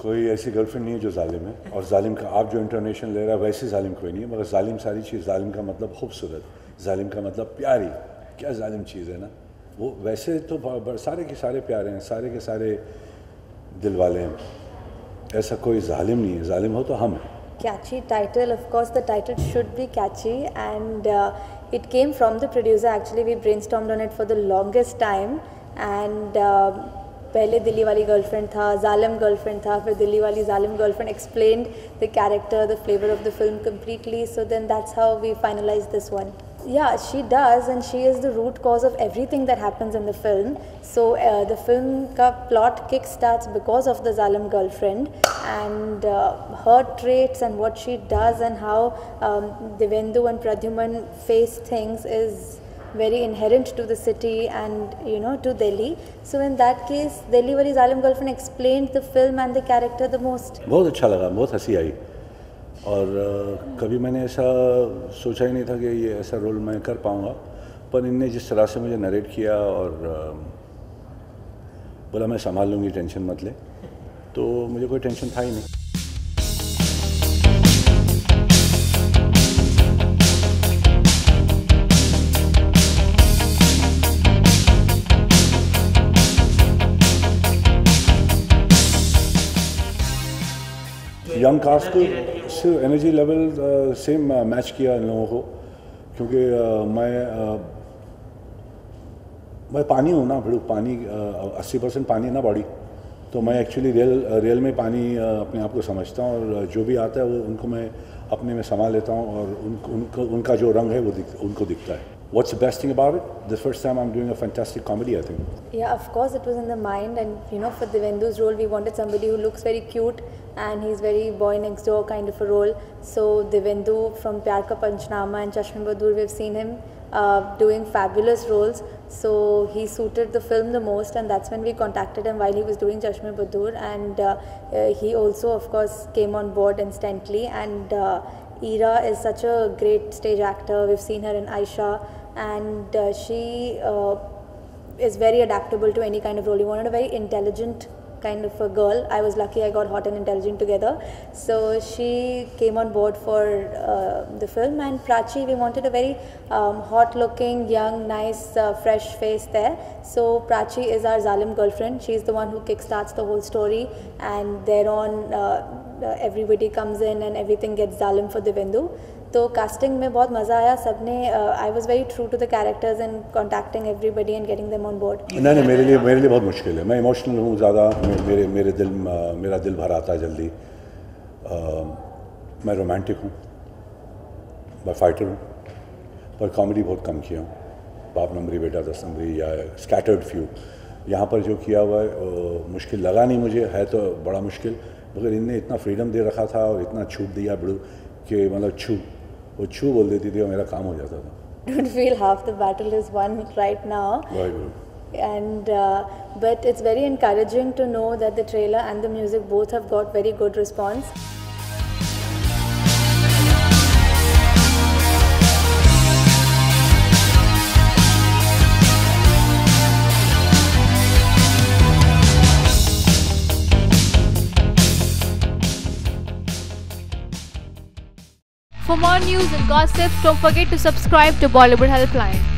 कोई ऐसी गर्लफ्रेंड नहीं है जो जालिम है, और जालिम का आप जो इंटरनेशनल ले रहा है वैसे जालिम कोई नहीं है, मगर जालिम सारी चीज़, जालिम का मतलब खूबसूरत, जालिम का मतलब प्यारी, क्या जालिम चीज़ है ना वो। वैसे तो सारे के सारे प्यारे हैं, सारे के सारे दिल वाले हैं, ऐसा कोई जालिम नहीं है, जालिम हो तो हम हैं। Catchy title, of course the title should be catchy, and it came from the producer. Actually we brainstormed on it for the longest time, and पहले दिल्ली वाली गर्लफ्रेंड था, जालिम गर्लफ्रेंड था, फिर दिल्ली वाली जालिम girlfriend explained the character, the flavor of the film completely, so then that's how we finalized this one. Yeah, she does, and she is the root cause of everything that happens in the film. So the film ka plot kick starts because of the Zalim girlfriend, and her traits and what she does and how Devendu and Pradyuman face things is very inherent to the city and to Delhi. So in that case, Delhi wali Zalim girlfriend explained the film and the character the most. बहुत अच्छा लगा, बहुत हंसी आई, और कभी मैंने ऐसा सोचा ही नहीं था कि ये ऐसा रोल मैं कर पाऊँगा, पर इनने जिस तरह से मुझे नरेट किया और बोला मैं संभाल लूँगी, टेंशन मत ले, तो मुझे कोई टेंशन था ही नहीं। यंग कास्ट को सिर्फ एनर्जी लेवल सेम मैच किया इन लोगों को, क्योंकि मैं पानी हूँ ना, बिल्कुल पानी, 80% पानी है ना बॉडी, तो मैं एक्चुअली रियल में पानी अपने आप को समझता हूँ, और जो भी आता है वो उनको मैं अपने में समा लेता हूँ, और उनका जो रंग है वो उनको दिखता है। What's the best thing about it? The first time I'm doing a fantastic comedy, I think. Yeah, of course it was in the mind, and for Devendu's role we wanted somebody who looks very cute and he's very boy next door kind of a role. So Devendu from Pyar Ka Panchnama and Chashme Badur, we've seen him doing fabulous roles. So he suited the film the most, and that's when we contacted him while he was doing Chashme Badur, and he also of course came on board instantly. And Ira is such a great stage actor. We've seen her in Aisha, and she is very adaptable to any kind of role. We wanted a very intelligent kind of a girl. I was lucky I got hot and intelligent together. So she came on board for the film. And Prachi, we wanted a very hot looking, young, nice, fresh face there. So Prachi is our Zalim girlfriend. She's the one who kickstarts the whole story, and thereon everybody comes in and everything gets Zalim for Devendu. तो casting में बहुत मज़ा आया, सबने I was very true to the characters and contacting everybody and getting them on board. नहीं, मेरे लिए बहुत मुश्किल है, मैं इमोशनल हूँ ज़्यादा, मेरा दिल भर आता है जल्दी, मैं रोमांटिक हूँ, मैं फाइटर हूँ, पर कॉमेडी बहुत कम किया हूँ, बाप नंबरी बेटा 10 नंबरी या स्कैटर्ड फ्यू। यहाँ पर जो किया हुआ है मुश्किल लगा नहीं मुझे, है तो बड़ा मुश्किल, मगर इनने इतना फ्रीडम दे रखा था और इतना छूट दिया बड़ू कि मतलब वो छू बोल देती थी और मेरा काम हो जाता था। Don't feel half the battle is won right now. Very good. And but it's very encouraging to know that the trailer and the music both have got very good response. For more news and gossip, don't forget to subscribe to Bollywood Helpline.